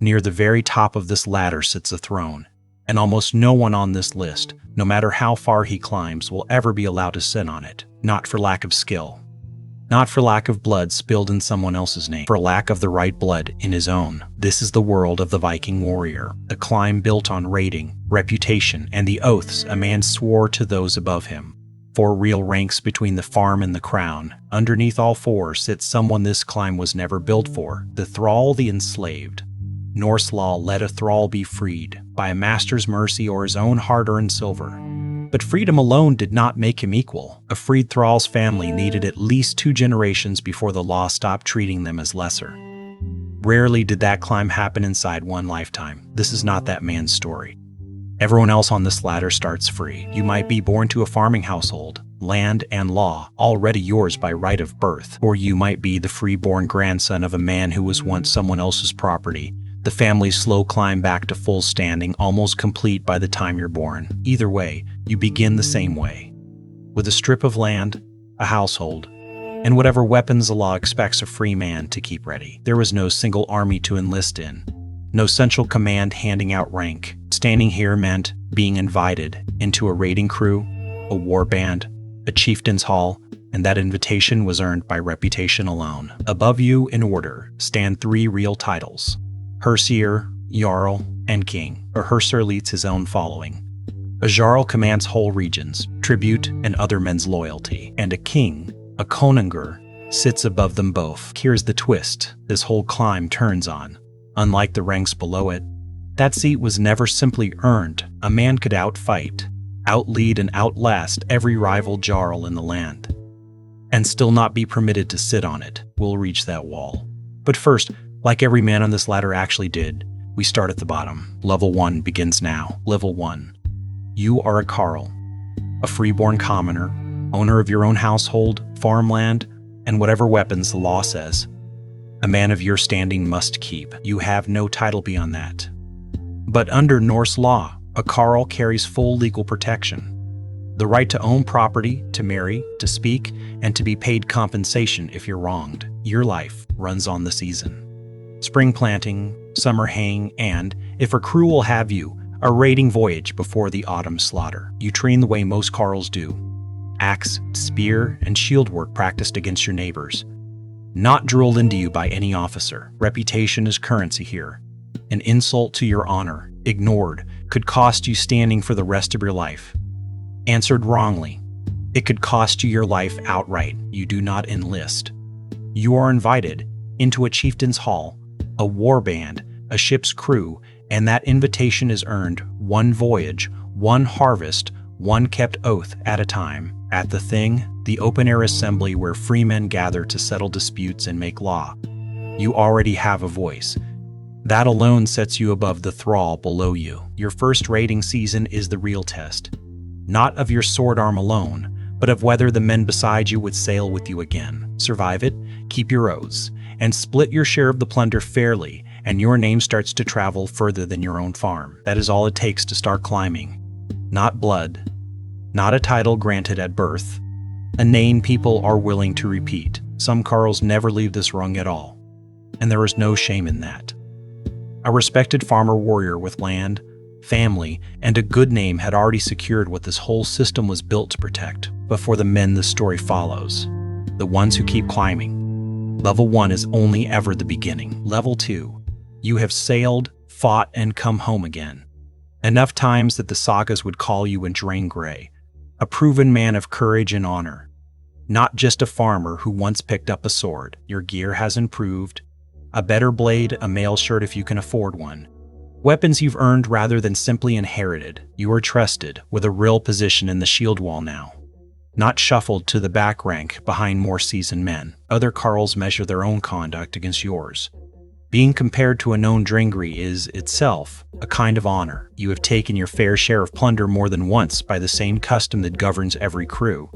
Near the very top of this ladder sits a throne, and almost no one on this list, no matter how far he climbs, will ever be allowed to sit on it, not for lack of skill. Not for lack of blood spilled in someone else's name, for lack of the right blood in his own. This is the world of the Viking warrior, a climb built on rating, reputation, and the oaths a man swore to those above him. 4 real ranks between the farm and the crown. Underneath all 4 sits someone this climb was never built for, the thrall, the enslaved. Norse law let a thrall be freed, by a master's mercy or his own hard-earned silver. But freedom alone did not make him equal. A freed thrall's family needed at least 2 generations before the law stopped treating them as lesser. Rarely did that climb happen inside one lifetime. This is not that man's story. Everyone else on this ladder starts free. You might be born to a farming household, land and law already yours by right of birth, or you might be the free-born grandson of a man who was once someone else's property. The family's slow climb back to full standing, almost complete by the time you're born. Either way, you begin the same way. With a strip of land, a household, and whatever weapons the law expects a free man to keep ready. There was no single army to enlist in. No central command handing out rank. Standing here meant being invited into a raiding crew, a war band, a chieftain's hall, and that invitation was earned by reputation alone. Above you, in order, stand 3 real titles: Hersir, Jarl, and King. A Hersir leads his own following. A Jarl commands whole regions, tribute, and other men's loyalty. And a King, a konungr, sits above them both. Here's the twist this whole climb turns on. Unlike the ranks below it, that seat was never simply earned. A man could outfight, outlead, and outlast every rival Jarl in the land, and still not be permitted to sit on it. We'll reach that wall. But first, like every man on this ladder actually did, we start at the bottom. Level 1 begins now. Level 1. You are a Karl, a freeborn commoner, owner of your own household, farmland, and whatever weapons the law says a man of your standing must keep. You have no title beyond that. But under Norse law, a Karl carries full legal protection. The right to own property, to marry, to speak, and to be paid compensation if you're wronged. Your life runs on the season. Spring planting, summer haying, and, if a crew will have you, a raiding voyage before the autumn slaughter. You train the way most Karls do. Axe, spear, and shield work practiced against your neighbors. Not drilled into you by any officer. Reputation is currency here. An insult to your honor, ignored, could cost you standing for the rest of your life. Answered wrongly, it could cost you your life outright. You do not enlist. You are invited into a chieftain's hall, a war band, a ship's crew, and that invitation is earned 1 voyage, 1 harvest, 1 kept oath at a time. At the Thing, the open-air assembly where free men gather to settle disputes and make law. You already have a voice. That alone sets you above the thrall below you. Your first raiding season is the real test. Not of your sword arm alone, but of whether the men beside you would sail with you again. Survive it, keep your oaths, and split your share of the plunder fairly, and your name starts to travel further than your own farm. That is all it takes to start climbing. Not blood, not a title granted at birth, a name people are willing to repeat. Some Karls never leave this rung at all, and there is no shame in that. A respected farmer warrior with land, family, and a good name had already secured what this whole system was built to protect. But for the men the story follows, the ones who keep climbing, Level 1 is only ever the beginning. Level 2, you have sailed, fought, and come home again. Enough times that the sagas would call you in Drengr, a proven man of courage and honor. Not just a farmer who once picked up a sword. Your gear has improved. A better blade, a mail shirt if you can afford one. Weapons you've earned rather than simply inherited. You are trusted, with a real position in the shield wall now. Not shuffled to the back rank behind more seasoned men. Other Karls measure their own conduct against yours. Being compared to a known Drengr is, itself, a kind of honor. You have taken your fair share of plunder more than once by the same custom that governs every crew.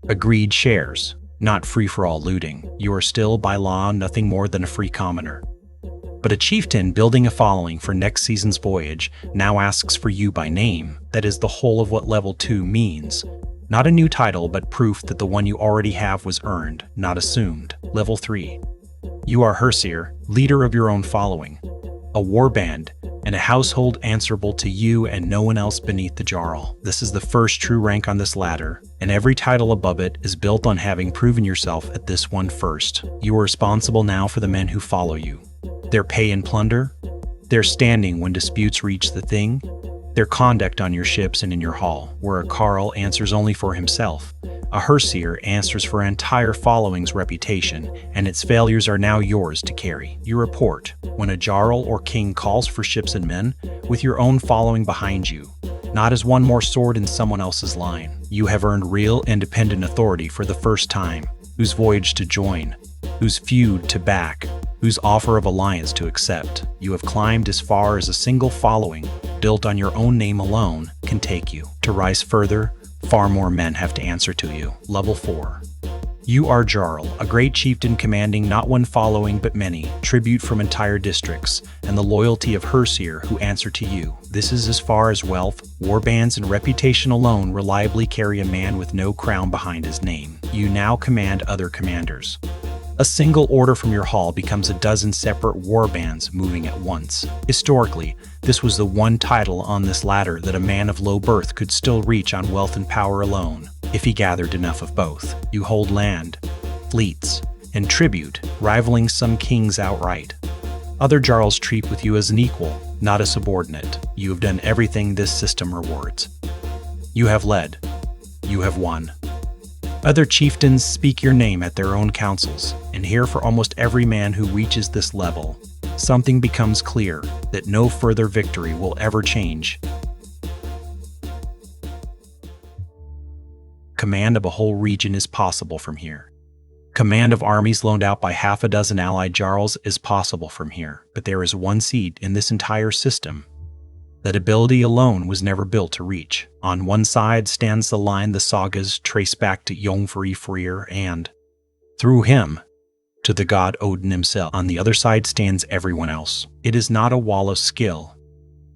Agreed shares, not free-for-all looting. You are still, by law, nothing more than a free commoner. But a chieftain building a following for next season's voyage now asks for you by name. That is the whole of what Level 2 means. Not a new title, but proof that the one you already have was earned, not assumed. Level 3. You are Hersir, leader of your own following. a warband, and a household answerable to you and no one else beneath the Jarl. This is the first true rank on this ladder, and every title above it is built on having proven yourself at this one first. You are responsible now for the men who follow you. Their pay and plunder, their standing when disputes reach the thing, their conduct on your ships and in your hall, where a Karl answers only for himself. A Hersir answers for an entire following's reputation, and its failures are now yours to carry. You report when a Jarl or king calls for ships and men, with your own following behind you, not as one more sword in someone else's line. You have earned real independent authority for the first time, whose voyage to join, whose feud to back, whose offer of alliance to accept. You have climbed as far as a single following, built on your own name alone, can take you. To rise further, far more men have to answer to you. Level 4. You are Jarl, a great chieftain commanding not one following but many, tribute from entire districts, and the loyalty of Hersir who answer to you. This is as far as wealth, warbands, and reputation alone reliably carry a man with no crown behind his name. You now command other commanders. A single order from your hall becomes a dozen separate warbands moving at once. Historically, this was the one title on this ladder that a man of low birth could still reach on wealth and power alone, if he gathered enough of both. You hold land, fleets, and tribute, rivaling some kings outright. Other Jarls treat with you as an equal, not a subordinate. You have done everything this system rewards. You have led. You have won. Other chieftains speak your name at their own councils, and here for almost every man who reaches this level, something becomes clear that no further victory will ever change. Command of a whole region is possible from here. Command of armies loaned out by half a dozen allied Jarls is possible from here, but there is one seed in this entire system that ability alone was never built to reach. On one side stands the line the sagas trace back to Yngvi-Freyr and, through him, to the god Odin himself. On the other side stands everyone else. It is not a wall of skill.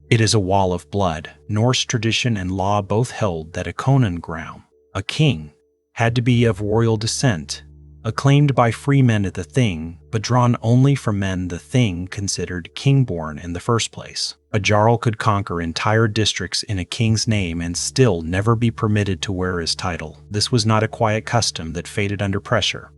It is a wall of blood. Norse tradition and law both held that a konungr, a king, had to be of royal descent, acclaimed by free men at the Thing, but drawn only from men the Thing considered king-born in the first place. A Jarl could conquer entire districts in a king's name and still never be permitted to wear his title. This was not a quiet custom that faded under pressure.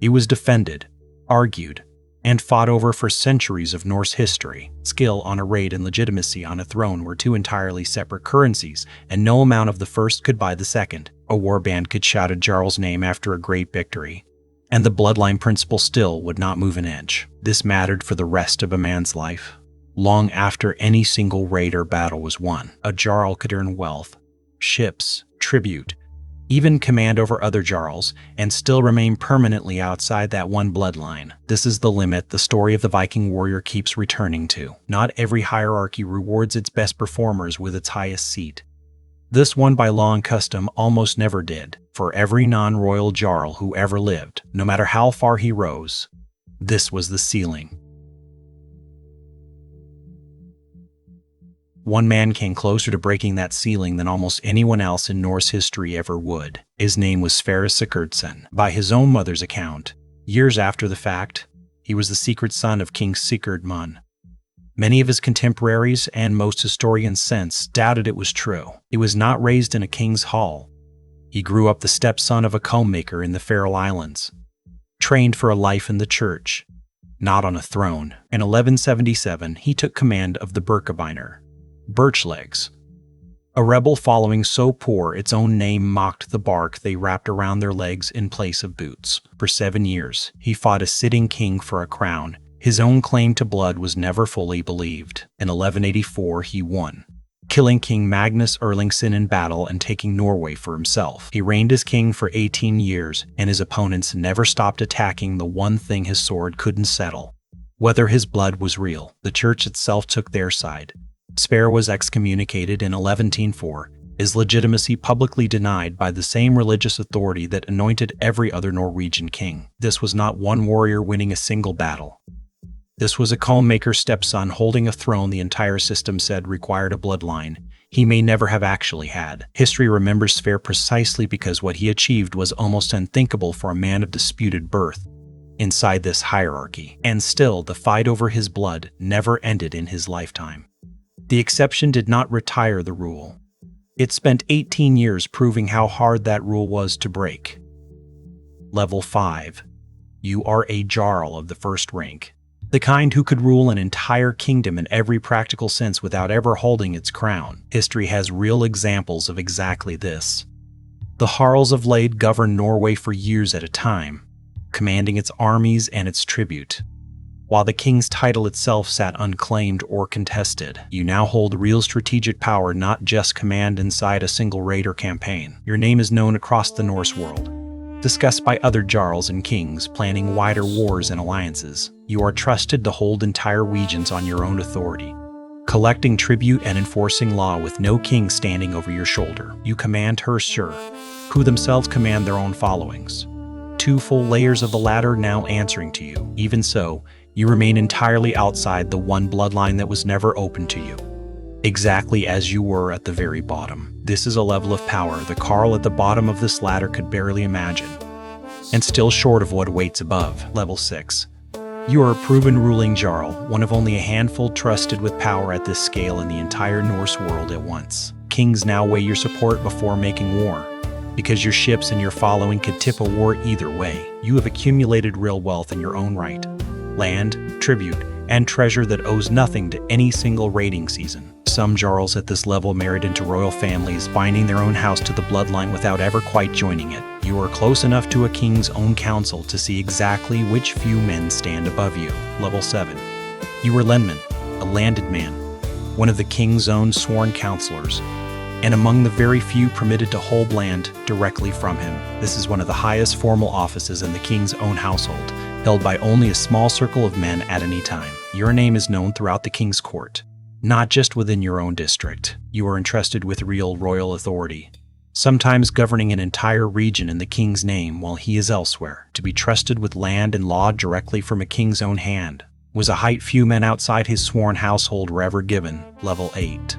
It was defended, argued, and fought over for centuries of Norse history. Skill on a raid and legitimacy on a throne were two entirely separate currencies, and no amount of the first could buy the second. A warband could shout a Jarl's name after a great victory, and the bloodline principle still would not move an inch. This mattered for the rest of a man's life. Long after any single raid or battle was won, a Jarl could earn wealth, ships, tribute, even command over other Jarls, and still remain permanently outside that one bloodline. This is the limit the story of the Viking warrior keeps returning to. Not every hierarchy rewards its best performers with its highest seat. This one by law and custom almost never did. For every non-royal Jarl who ever lived, no matter how far he rose, this was the ceiling. One man came closer to breaking that ceiling than almost anyone else in Norse history ever would. His name was Sverre Sigurdsson. By his own mother's account, years after the fact, he was the secret son of King Sigurdsson. Many of his contemporaries and most historians since doubted it was true. He was not raised in a king's hall. He grew up the stepson of a comb maker in the Faroe Islands, trained for a life in the church, not on a throne. In 1177, he took command of the Birkebeiner, birch legs, a rebel following so poor its own name mocked the bark they wrapped around their legs in place of boots. For 7 years, he fought a sitting king for a crown. His own claim to blood was never fully believed. In 1184, he won, killing King Magnus Erlingsson in battle and taking Norway for himself. He reigned as king for 18 years, and his opponents never stopped attacking the one thing his sword couldn't settle: whether his blood was real. The church itself took their side. Sverre was excommunicated in 1104, his legitimacy publicly denied by the same religious authority that anointed every other Norwegian king. This was not one warrior winning a single battle. This was a comb maker's stepson holding a throne the entire system said required a bloodline he may never have actually had. History remembers Sverre precisely because what he achieved was almost unthinkable for a man of disputed birth. inside this hierarchy. And still, the fight over his blood never ended in his lifetime. The exception did not retire the rule. It spent 18 years proving how hard that rule was to break. Level 5. You are a Jarl of the first rank. The kind who could rule an entire kingdom in every practical sense without ever holding its crown. History has real examples of exactly this. The Jarls of Lade governed Norway for years at a time, commanding its armies and its tribute. While the king's title itself sat unclaimed or contested, you now hold real strategic power, not just command inside a single raid or campaign. Your name is known across the Norse world, discussed by other Jarls and kings planning wider wars and alliances. You are trusted to hold entire regions on your own authority, collecting tribute and enforcing law with no king standing over your shoulder. You command Hersir, who themselves command their own followings. 2 full layers of the ladder now answering to you. Even so, you remain entirely outside the one bloodline that was never open to you, exactly as you were at the very bottom. This is a level of power the Karl at the bottom of this ladder could barely imagine, and still short of what awaits above. Level 6. You are a proven ruling Jarl, one of only a handful trusted with power at this scale in the entire Norse world at once. Kings now weigh your support before making war, because your ships and your following could tip a war either way. You have accumulated real wealth in your own right, land, tribute, and treasure that owes nothing to any single raiding season. Some Jarls at this level married into royal families, binding their own house to the bloodline without ever quite joining it. You are close enough to a king's own council to see exactly which few men stand above you. Level 7. You are Lendmann, a landed man, one of the king's own sworn counselors, and among the very few permitted to hold land directly from him. This is one of the highest formal offices in the king's own household, held by only a small circle of men at any time. Your name is known throughout the king's court, not just within your own district. You are entrusted with real royal authority, sometimes governing an entire region in the king's name while he is elsewhere. To be trusted with land and law directly from a king's own hand was a height few men outside his sworn household were ever given. Level 8.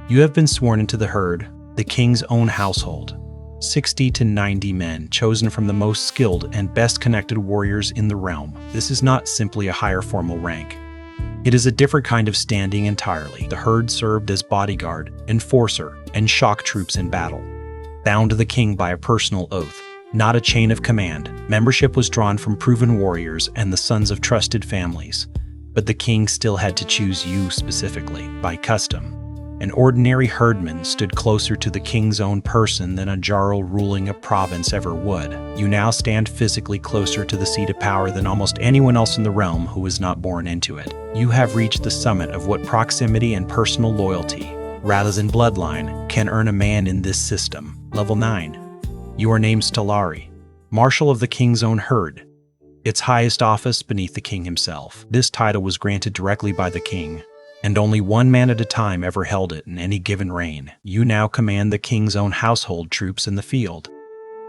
You have been sworn into the herd, the king's own household. 60 to 90 men chosen from the most skilled and best connected warriors in the realm. This is not simply a higher formal rank. It is a different kind of standing entirely. The herd served as bodyguard, enforcer, and shock troops in battle, bound to the king by a personal oath, not a chain of command. Membership was drawn from proven warriors and the sons of trusted families, but the king still had to choose you specifically, by custom. An ordinary herdman stood closer to the king's own person than a Jarl ruling a province ever would. You now stand physically closer to the seat of power than almost anyone else in the realm who was not born into it. You have reached the summit of what proximity and personal loyalty, rather than bloodline, can earn a man in this system. Level 9. You are named Stallari, Marshal of the king's own herd, its highest office beneath the king himself. This title was granted directly by the king, and only one man at a time ever held it in any given reign. You now command the king's own household troops in the field,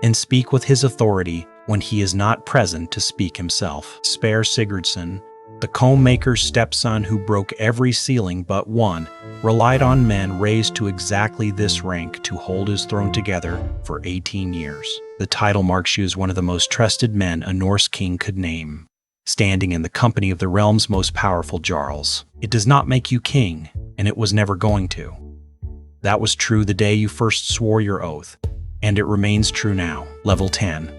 and speak with his authority when he is not present to speak himself. Sverre Sigurdsson, the comb-maker's stepson who broke every ceiling but one, relied on men raised to exactly this rank to hold his throne together for 18 years. The title marks you as one of the most trusted men a Norse king could name, standing in the company of the realm's most powerful Jarls. It does not make you king, and it was never going to. That was true the day you first swore your oath, and it remains true now. Level 10.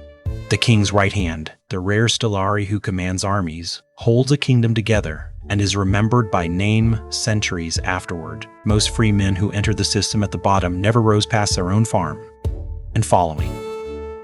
The king's right hand, the rare Stallari who commands armies, holds a kingdom together, and is remembered by name centuries afterward. Most free men who entered the system at the bottom never rose past their own farm and following.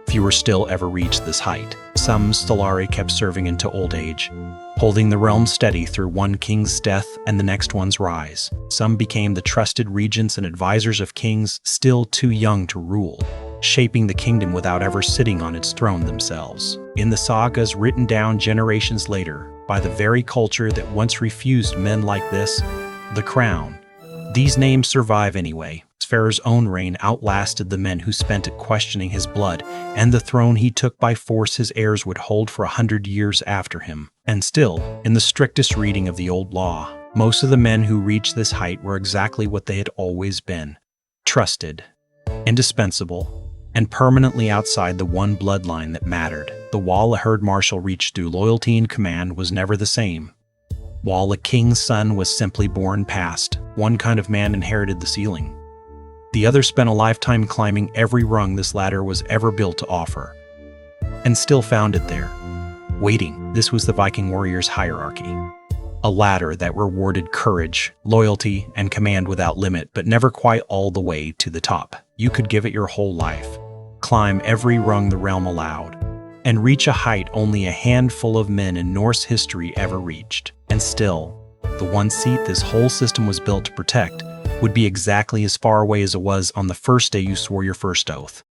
Fewer still ever reached this height. Some Stallari kept serving into old age, holding the realm steady through one king's death and the next one's rise. Some became the trusted regents and advisors of kings still too young to rule, shaping the kingdom without ever sitting on its throne themselves. In the sagas written down generations later by the very culture that once refused men like this, the crown, these names survive anyway. Sverre's own reign outlasted the men who spent it questioning his blood, and the throne he took by force his heirs would hold for 100 years after him. And still, in the strictest reading of the old law, most of the men who reached this height were exactly what they had always been: trusted, indispensable, and permanently outside the one bloodline that mattered. the wall a herd marshal reached through loyalty and command was never the same. While a king's son was simply born past, one kind of man inherited the ceiling. The other spent a lifetime climbing every rung this ladder was ever built to offer, and still found it there, waiting. This was the Viking warrior's hierarchy. A ladder that rewarded courage, loyalty, and command without limit, but never quite all the way to the top. You could give it your whole life, climb every rung the realm allowed, and reach a height only a handful of men in Norse history ever reached. And still, the one seat this whole system was built to protect would be exactly as far away as it was on the first day you swore your first oath.